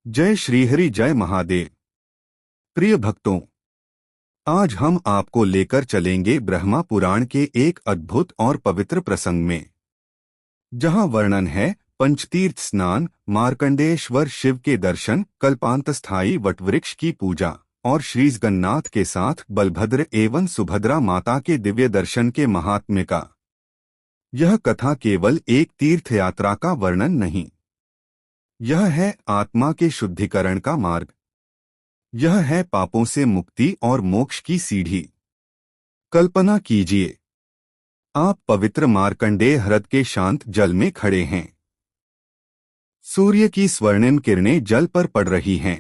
जय श्रीहरि जय महादेव। प्रिय भक्तों, आज हम आपको लेकर चलेंगे ब्रह्मा पुराण के एक अद्भुत और पवित्र प्रसंग में, जहां वर्णन है पंचतीर्थ स्नान, मार्कंडेयेश्वर शिव के दर्शन, कल्पांतस्थायी वटवृक्ष की पूजा और श्री जगन्नाथ के साथ बलभद्र एवं सुभद्रा माता के दिव्य दर्शन के महात्म्य का। यह कथा केवल एक तीर्थ यात्रा का वर्णन नहीं, यह है आत्मा के शुद्धिकरण का मार्ग। यह है पापों से मुक्ति और मोक्ष की सीढ़ी। कल्पना कीजिए, आप पवित्र मार्कंडेय ह्रद के शांत जल में खड़े हैं। सूर्य की स्वर्णिम किरणें जल पर पड़ रही हैं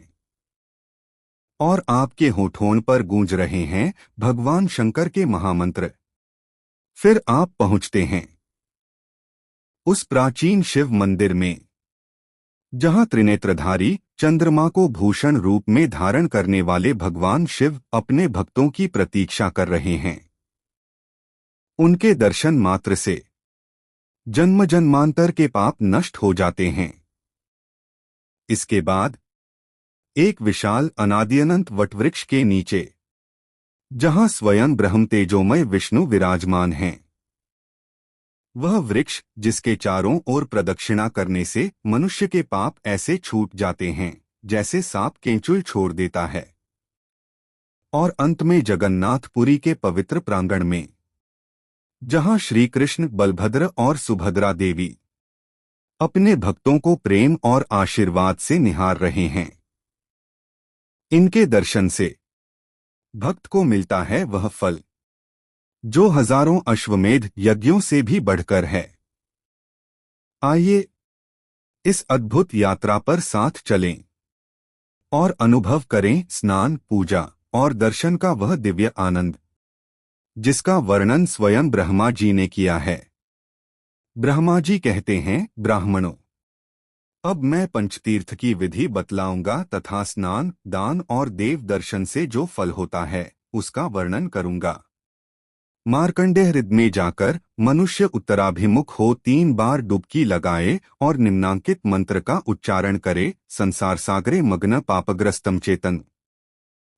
और आपके होठों पर गूंज रहे हैं भगवान शंकर के महामंत्र। फिर आप पहुंचते हैं उस प्राचीन शिव मंदिर में, जहां त्रिनेत्रधारी चंद्रमा को भूषण रूप में धारण करने वाले भगवान शिव अपने भक्तों की प्रतीक्षा कर रहे हैं। उनके दर्शन मात्र से जन्म जन्मांतर के पाप नष्ट हो जाते हैं। इसके बाद एक विशाल अनादिअनंत वटवृक्ष के नीचे, जहां स्वयं ब्रह्म तेजोमय विष्णु विराजमान हैं, वह वृक्ष जिसके चारों ओर प्रदक्षिणा करने से मनुष्य के पाप ऐसे छूट जाते हैं जैसे सांप केंचुल छोड़ देता है। और अंत में जगन्नाथपुरी के पवित्र प्रांगण में, जहां श्री कृष्ण, बलभद्र और सुभद्रा देवी अपने भक्तों को प्रेम और आशीर्वाद से निहार रहे हैं। इनके दर्शन से भक्त को मिलता है वह फल जो हजारों अश्वमेध यज्ञों से भी बढ़कर है। आइए इस अद्भुत यात्रा पर साथ चलें और अनुभव करें स्नान, पूजा और दर्शन का वह दिव्य आनंद जिसका वर्णन स्वयं ब्रह्मा जी ने किया है। ब्रह्मा जी कहते हैं, ब्राह्मणों, अब मैं पंचतीर्थ की विधि बतलाऊंगा तथा स्नान, दान और देव दर्शन से जो फल होता है उसका वर्णन करूंगा। मार्कंडेय ह्रद में जाकर मनुष्य उत्तराभिमुख हो 3 बार डुबकी लगाए और निम्नांकित मंत्र का उच्चारण करे। संसार सागरे मग्न पापग्रस्तम चेतन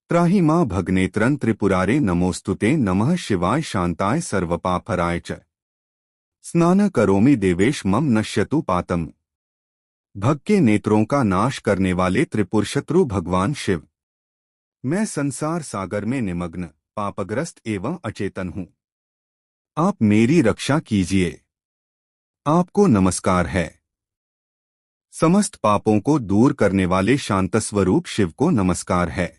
त्राहि मां भगनेत्रं त्रिपुरारे नमोस्तुते नमः शिवाय शांताय सर्वपापहराय च स्नान करोमि देवेश मम नश्यतु पातम। भग के नेत्रों का नाश करने वाले त्रिपुर शत्रु भगवान शिव, मैं संसार सागर में निमग्न, पापग्रस्त एवं अचेतन हूँ। आप मेरी रक्षा कीजिए। आपको नमस्कार है। समस्त पापों को दूर करने वाले शांत स्वरूप शिव को नमस्कार है।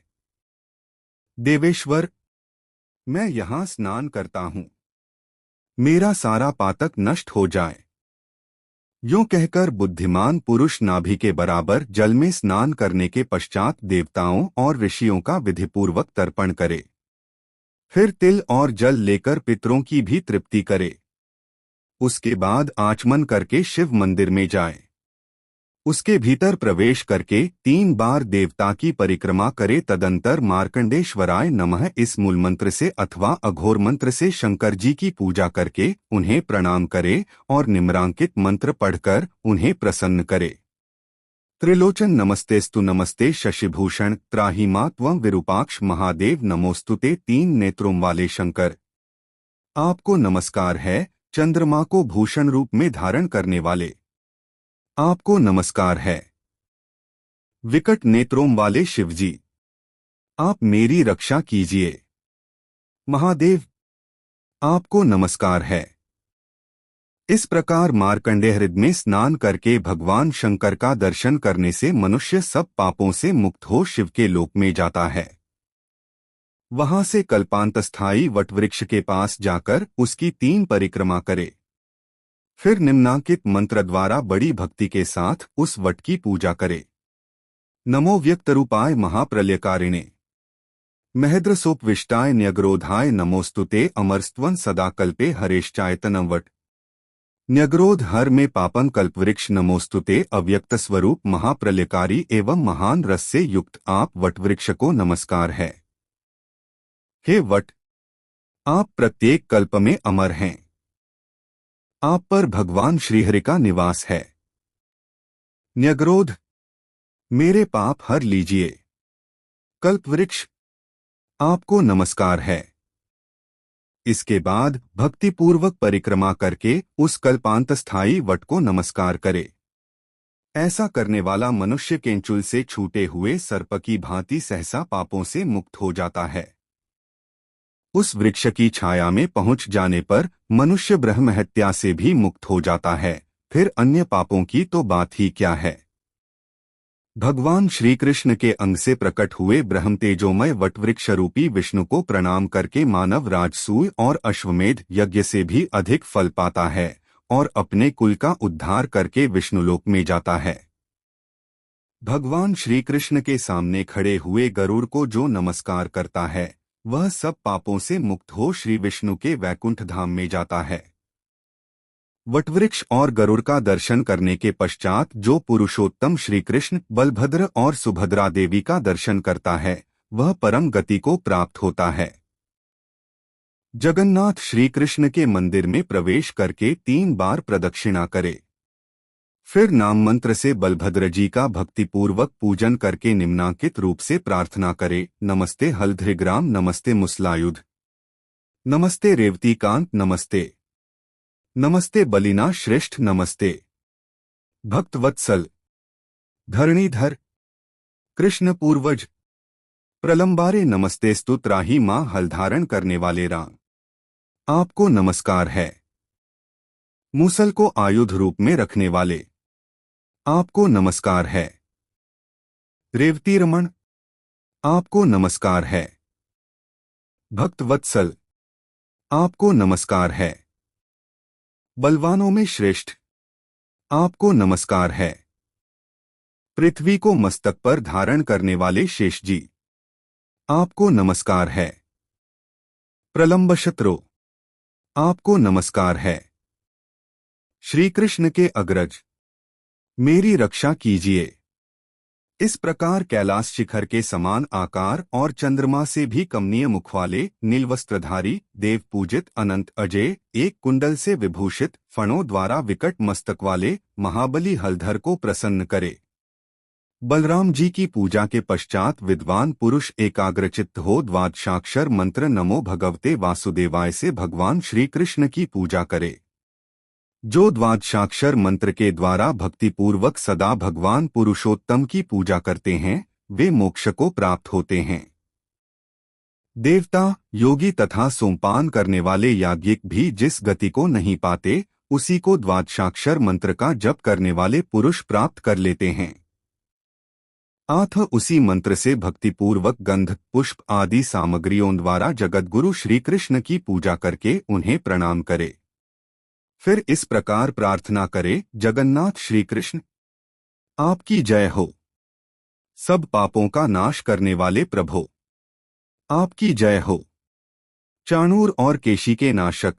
देवेश्वर, मैं यहाँ स्नान करता हूँ, मेरा सारा पातक नष्ट हो जाए। यूं कहकर बुद्धिमान पुरुष नाभि के बराबर जल में स्नान करने के पश्चात देवताओं और ऋषियों का विधिपूर्वक तर्पण करे। फिर तिल और जल लेकर पितरों की भी तृप्ति करे। उसके बाद आचमन करके शिव मंदिर में जाए। उसके भीतर प्रवेश करके 3 बार देवता की परिक्रमा करे। तदंतर मार्कंडेश्वराय नमः इस मूल मंत्र से अथवा अघोर मंत्र से शंकर जी की पूजा करके उन्हें प्रणाम करे और निम्नांकित मंत्र पढ़कर उन्हें प्रसन्न करे। त्रिलोचन नमस्तेस्तु नमस्ते शशिभूषण त्राहि मां त्वं विरूपाक्ष महादेव नमोस्तुते। 3 नेत्रों वाले शंकर, आपको नमस्कार है। चंद्रमा को भूषण रूप में धारण करने वाले, आपको नमस्कार है। विकट नेत्रों वाले शिवजी, आप मेरी रक्षा कीजिए। महादेव, आपको नमस्कार है। इस प्रकार मार्कंडेय ह्रद में स्नान करके भगवान शंकर का दर्शन करने से मनुष्य सब पापों से मुक्त हो शिव के लोक में जाता है। वहां से कल्पांतस्थायी वटवृक्ष के पास जाकर उसकी 3 परिक्रमा करे। फिर निम्नांकित मंत्र द्वारा बड़ी भक्ति के साथ उस वट की पूजा करे। नमो व्यक्तरूपाय महाप्रलयकारिणे महेद्रसोपविष्टाय न्यग्रोधाय नमोस्तुते अमरस्त्वं सदाकल्पे हरेश्चायतनं वट न्यग्रोध हर में पापन कल्पवृक्ष नमोस्तुते। अव्यक्त स्वरूप महाप्रलयकारी एवं महान रस से युक्त आप वटवृक्ष को नमस्कार है। हे वट, आप प्रत्येक कल्प में अमर हैं। आप पर भगवान श्रीहरि का निवास है। न्यग्रोध मेरे पाप हर लीजिए। कल्पवृक्ष, आपको नमस्कार है। इसके बाद भक्तिपूर्वक परिक्रमा करके उस कल्पांतस्थायी वट को नमस्कार करे। ऐसा करने वाला मनुष्य केंचुल से छूटे हुए सर्प की भांति सहसा पापों से मुक्त हो जाता है। उस वृक्ष की छाया में पहुंच जाने पर मनुष्य ब्रह्म हत्या से भी मुक्त हो जाता है, फिर अन्य पापों की तो बात ही क्या है। भगवान श्री कृष्ण के अंग से प्रकट हुए ब्रह्म तेजोमय वटवृक्ष रूपी विष्णु को प्रणाम करके मानव राजसूय और अश्वमेध यज्ञ से भी अधिक फल पाता है और अपने कुल का उद्धार करके विष्णुलोक में जाता है। भगवान श्री कृष्ण के सामने खड़े हुए गरुड़ को जो नमस्कार करता है वह सब पापों से मुक्त हो श्री विष्णु के वैकुंठ धाम में जाता है। वटवृक्ष और गरुड़ का दर्शन करने के पश्चात जो पुरुषोत्तम श्री कृष्ण, बलभद्र और सुभद्रा देवी का दर्शन करता है वह परम गति को प्राप्त होता है। जगन्नाथ श्री कृष्ण के मंदिर में प्रवेश करके 3 बार प्रदक्षिणा करे। फिर नाम मंत्र से बलभद्र जी का भक्तिपूर्वक पूजन करके निम्नांकित रूप से प्रार्थना करे। नमस्ते हलधृग्राम, नमस्ते मुसलायुध, नमस्ते रेवतीकांत, नमस्ते नमस्ते बलिना श्रेष्ठ, नमस्ते भक्तवत्सल, धरणीधर, कृष्ण पूर्वज, प्रलंबारे, नमस्ते स्तुत्राही मां हल करने वाले राम, आपको नमस्कार है। मूसल को आयुध रूप में रखने वाले, आपको नमस्कार है। रेवती रमण, आपको नमस्कार है। भक्तवत्सल, आपको नमस्कार है। बलवानों में श्रेष्ठ, आपको नमस्कार है। पृथ्वी को मस्तक पर धारण करने वाले शेष जी, आपको नमस्कार है। प्रलंब शत्रु, आपको नमस्कार है। श्री कृष्ण के अग्रज, मेरी रक्षा कीजिए। इस प्रकार कैलाश शिखर के समान आकार और चंद्रमा से भी कमनीय मुख वाले नीलवस्त्रधारी, देव पूजित, अनंत अजय, एक कुंडल से विभूषित, फणों द्वारा विकट मस्तक वाले महाबली हलधर को प्रसन्न करे। बलराम जी की पूजा के पश्चात विद्वान पुरुष एकाग्रचित्त हो द्वादशाक्षर मंत्र नमो भगवते वासुदेवाय से भगवान श्री कृष्ण की पूजा करे। जो द्वादशाक्षर मंत्र के द्वारा भक्तिपूर्वक सदा भगवान पुरुषोत्तम की पूजा करते हैं वे मोक्ष को प्राप्त होते हैं। देवता, योगी तथा सोमपान करने वाले याज्ञिक भी जिस गति को नहीं पाते उसी को द्वादशाक्षर मंत्र का जप करने वाले पुरुष प्राप्त कर लेते हैं। आथ उसी मंत्र से भक्तिपूर्वक गंध, पुष्प आदि सामग्रियों द्वारा जगतगुरु श्री कृष्ण की पूजा करके उन्हें प्रणाम करे। फिर इस प्रकार प्रार्थना करे, जगन्नाथ श्री कृष्ण, आपकी जय हो। सब पापों का नाश करने वाले प्रभो, आपकी जय हो। चाणूर और केशी के नाशक,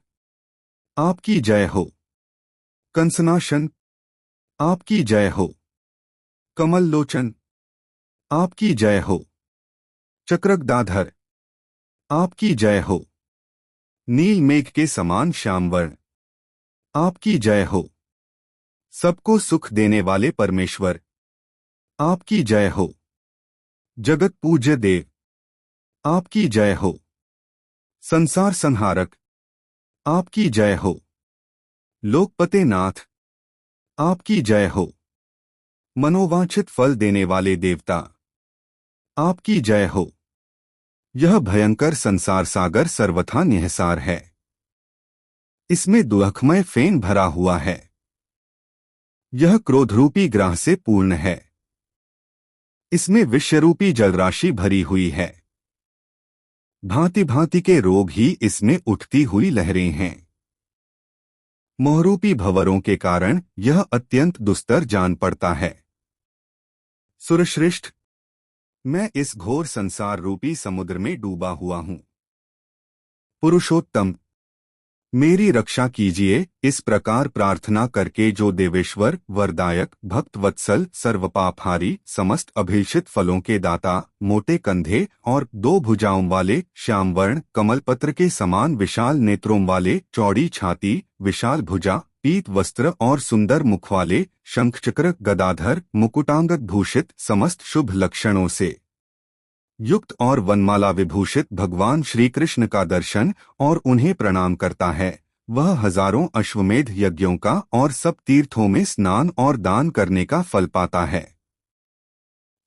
आपकी जय हो। कंसनाशन, आपकी जय हो। कमल लोचन, आपकी जय हो। चक्रगदाधर, आपकी जय हो। नील मेघ के समान श्यामवर्ण, आपकी जय हो। सबको सुख देने वाले परमेश्वर, आपकी जय हो। जगत पूज्य देव, आपकी जय हो। संसार संहारक, आपकी जय हो। लोकपते नाथ, आपकी जय हो। मनोवांछित फल देने वाले देवता, आपकी जय हो। यह भयंकर संसार सागर सर्वथा निहसार है। इसमें दुखमय फेन भरा हुआ है। यह क्रोधरूपी ग्राह से पूर्ण है। इसमें विषरूपी जलराशि भरी हुई है। भांति भांति के रोग ही इसमें उठती हुई लहरें हैं। मोहरूपी भंवरों के कारण यह अत्यंत दुस्तर जान पड़ता है। सुरश्रेष्ठ, मैं इस घोर संसार रूपी समुद्र में डूबा हुआ हूं। पुरुषोत्तम, मेरी रक्षा कीजिए। इस प्रकार प्रार्थना करके जो देवेश्वर, वरदायक, भक्तवत्सल, सर्वपापहारी, समस्त अभिलषित फलों के दाता, मोटे कंधे और 2 भुजाओं वाले, श्यामवर्ण, कमलपत्र के समान विशाल नेत्रों वाले, चौड़ी छाती, विशाल भुजा, पीत वस्त्र और सुंदर मुख वाले, शंखचक्र गदाधर मुकुटांगद भूषित समस्त शुभ लक्षणों से युक्त और वनमाला विभूषित भगवान श्री कृष्ण का दर्शन और उन्हें प्रणाम करता है, वह हजारों अश्वमेध यज्ञों का और सब तीर्थों में स्नान और दान करने का फल पाता है।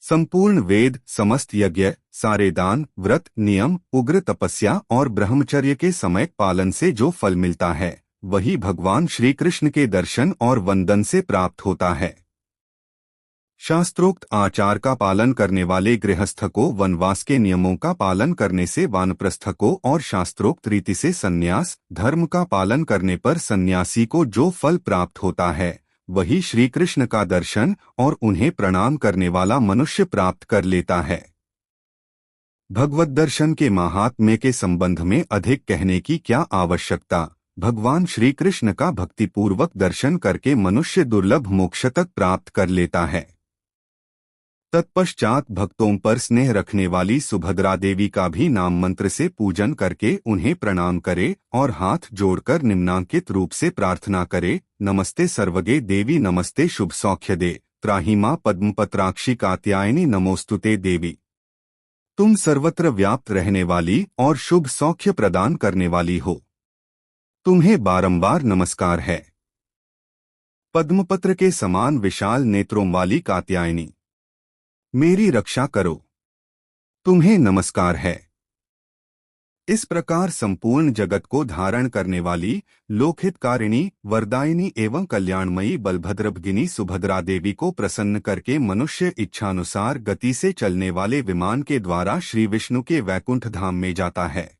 संपूर्ण वेद, समस्त यज्ञ, सारे दान, व्रत, नियम, उग्र तपस्या और ब्रह्मचर्य के समय पालन से जो फल मिलता है, वही भगवान श्री कृष्ण के दर्शन और वंदन से प्राप्त होता है। शास्त्रोक्त आचार का पालन करने वाले गृहस्थ को वनवास के नियमों का पालन करने से वानप्रस्थ को और शास्त्रोक्त रीति से संन्यास धर्म का पालन करने पर सन्यासी को जो फल प्राप्त होता है, वही श्री कृष्ण का दर्शन और उन्हें प्रणाम करने वाला मनुष्य प्राप्त कर लेता है। भगवत दर्शन के महात्म्य के संबंध में अधिक कहने की क्या आवश्यकता। भगवान श्री कृष्ण का भक्तिपूर्वक दर्शन करके मनुष्य दुर्लभ मोक्ष तक प्राप्त कर लेता है। तत्पश्चात भक्तों पर स्नेह रखने वाली सुभद्रा देवी का भी नाम मंत्र से पूजन करके उन्हें प्रणाम करे और हाथ जोड़कर निम्नांकित रूप से प्रार्थना करे। नमस्ते सर्वगे देवी, नमस्ते शुभ सौख्य दे, त्राहि मां पद्मपत्राक्षी कात्यायनी, नमोस्तुते देवी। तुम सर्वत्र व्याप्त रहने वाली और शुभ सौख्य प्रदान करने वाली हो, तुम्हें बारंबार नमस्कार है। पद्मपत्र के समान विशाल नेत्रों वाली कात्यायनी, मेरी रक्षा करो, तुम्हें नमस्कार है। इस प्रकार संपूर्ण जगत को धारण करने वाली, लोकहितकारिणी, वरदायिनी एवं कल्याणमयी बलभद्रभगिनी सुभद्रा देवी को प्रसन्न करके मनुष्य इच्छानुसार गति से चलने वाले विमान के द्वारा श्री विष्णु के वैकुंठ धाम में जाता है।